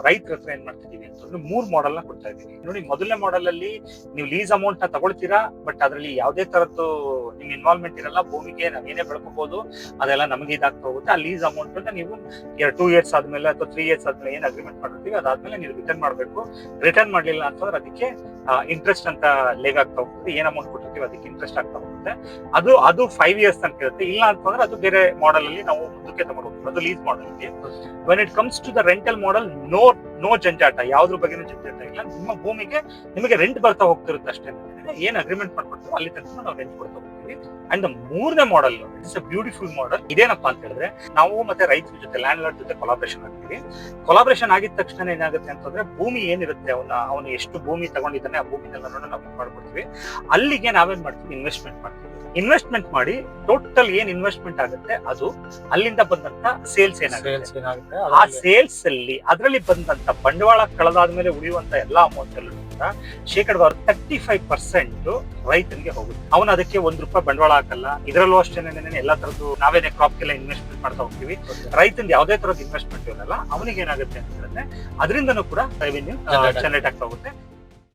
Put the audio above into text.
ರೈತರ ಹತ್ರ ಏನ್ ಮಾಡ್ತಿದೀವಿ ಅಂತಂದ್ರೆ 3 ಮಾಡೆಲ್ ನ ಕೊಡ್ತಾ ಇದೀವಿ ನೋಡಿ. ಮೊದಲನೇ ಮಾಡೆಲ್ ಅಲ್ಲಿ ನೀವು ಲೀಸ್ ಅಮೌಂಟ್ ನ ತಗೊಳ್ತೀರಾ, ಬಟ್ ಅದ್ರಲ್ಲಿ ಯಾವುದೇ ತರದ್ದು ನಿಮ್ ಇನ್ವಾಲ್ವ್ಮೆಂಟ್ ಇರಲ್ಲ. ಭೂಮಿಗೆ ನಾವೇನೇ ಬೆಳ್ಕೋಬಹುದು, ಅದೆಲ್ಲ ನಮಗೆ ಇದಾಗ್ತಾ ಹೋಗುತ್ತೆ. ಆ ಲೀಸ್ ಅಮೌಂಟ್ ಅನ್ನ ನೀವು 2 ಇಯರ್ಸ್ ಆದ್ಮೇಲೆ ಅಥವಾ 3 ಇಯರ್ಸ್ ಆದ್ಮೇಲೆ ಏನ್ ಅಗ್ರಿಮೆಂಟ್ ಮಾಡಿರ್ತೀವಿ ಅದಾದ್ಮೇಲೆ ನೀವು ರಿಟರ್ನ್ ಮಾಡ್ಬೇಕು. ರಿಟರ್ನ್ ಮಾಡ್ಲಿಲ್ಲ ಅಂತಂದ್ರೆ ಅದಕ್ಕೆ ಇಂಟ್ರೆಸ್ಟ್ ಅಂತ ಲೇಗ್ ಆಗ್ತಾ ಹೋಗುತ್ತೆ. ಏನ್ ಅಮೌಂಟ್ ಕೊಟ್ಟಿರ್ತೀವಿ ಅದಕ್ಕೆ ಇಂಟ್ರೆಸ್ಟ್ ಆಗ್ತಾ ಹೋಗುತ್ತೆ. ಅದು 5 ಇಯರ್ಸ್ ತನಕ ಇರುತ್ತೆ. ಇಲ್ಲ ಅಂತಂದ್ರೆ ಅದು ಬೇರೆ ಮಾಡೆಲ್ ಅಲ್ಲಿ ನಾವು ಮುಂದಕ್ಕೆ ತಗೊಂಡು ಹೋಗ್ತೀವಿ. ಅದು ಲೀಸ್ ಮಾಡೆಲ್ ಅಲ್ಲಿ. When it comes to the rental model, no ಜಂಜಾಟ, ಯಾವ್ದ್ರ ಬಗ್ಗೆನೂ ಜಂಜಾಟ ಇಲ್ಲ. ನಿಮ್ಮ ಭೂಮಿಗೆ ನಿಮಗೆ ರೆಂಟ್ ಬರ್ತಾ ಹೋಗ್ತಿರುತ್ತೆ ಅಷ್ಟೇ. ಏನ್ ಅಗ್ರಿಮೆಂಟ್ ಮಾಡ್ಕೊಡ್ತೀವಿ ಅಲ್ಲಿ ತನಕ ನಾವು ರೆಂಟ್ ಕೊಡ್ತಾ ಹೋಗ್ತೀವಿ. ಅಂಡ್ 3ನೇ model it's a beautiful model. ಇದೇನಪ್ಪಾ ಅಂತ ಹೇಳಿದ್ರೆ, ನಾವು ಮತ್ತೆ ರೈತರ ಜೊತೆ, ಲ್ಯಾಂಡ್ ಲಾರ್ಡ್ ಜೊತೆ ಕೊಲಾಬ್ರೇಷನ್ ಆಗ್ತೀವಿ. ಕೊಲಾಬ್ರೇಷನ್ ಆಗಿದ ತಕ್ಷಣ ಏನಾಗುತ್ತೆ ಅಂತಂದ್ರೆ, ಭೂಮಿ ಏನಿರುತ್ತೆ ಅವನು ಎಷ್ಟು ಭೂಮಿ ತಗೊಂಡಿದ್ದಾನೆ ಆ ಭೂಮಿನೆಲ್ಲ ನಾವು ಮಾಡ್ಕೊಡ್ತೀವಿ. ಅಲ್ಲಿಗೆ ನಾವೇನ್ ಮಾಡ್ತೀವಿ, ಇನ್ವೆಸ್ಟ್ಮೆಂಟ್ ಮಾಡ್ತೀವಿ. ಇನ್ವೆಸ್ಟ್ಮೆಂಟ್ ಮಾಡಿ ಟೋಟಲ್ ಏನ್ ಇನ್ವೆಸ್ಟ್ಮೆಂಟ್ ಆಗುತ್ತೆ ಅದು ಅಲ್ಲಿಂದ ಬಂದಂತ ಸೇಲ್ಸ್ ಏನಾಗುತ್ತೆ ಆ ಸೇಲ್ಸ್ ಅಲ್ಲಿ ಅದರಲ್ಲಿ ಬಂದಂತ ಬಂಡವಾಳ ಕಳೆದಾದ್ಮೇಲೆ ಉಳಿಯುವಂತ ಎಲ್ಲಾ ಅಮೌಂಟ್ ಅಲ್ಲೂ ಶೇಕಡವಾರು 35% ರೈತನಿಗೆ ಹೋಗುತ್ತೆ. ಅವನು ಅದಕ್ಕೆ ₹1 ಬಂಡವಾಳ ಹಾಕಲ್ಲ. ಇದರಲ್ಲೂ ಅಷ್ಟೇ ಎಲ್ಲಾ ತರದ್ದು ನಾವೇನೇ ಕ್ರಾಪ್ಗೆಲ್ಲ ಇನ್ವೆಸ್ಟ್ಮೆಂಟ್ ಮಾಡ್ತಾ ಹೋಗ್ತೀವಿ. ರೈತಂದು ಯಾವುದೇ ತರದ ಇನ್ವೆಸ್ಟ್ಮೆಂಟ್ ಇರಲ್ಲ. ಅವನಿಗೆ ಏನಾಗುತ್ತೆ ಅಂತ ಹೇಳಿದ್ರೆ ಅದರಿಂದನೂ ಕೂಡ ರೆವಿನ್ಯೂ ಜನರೇಟ್ ಆಗ್ತಾ ಹೋಗುತ್ತೆ.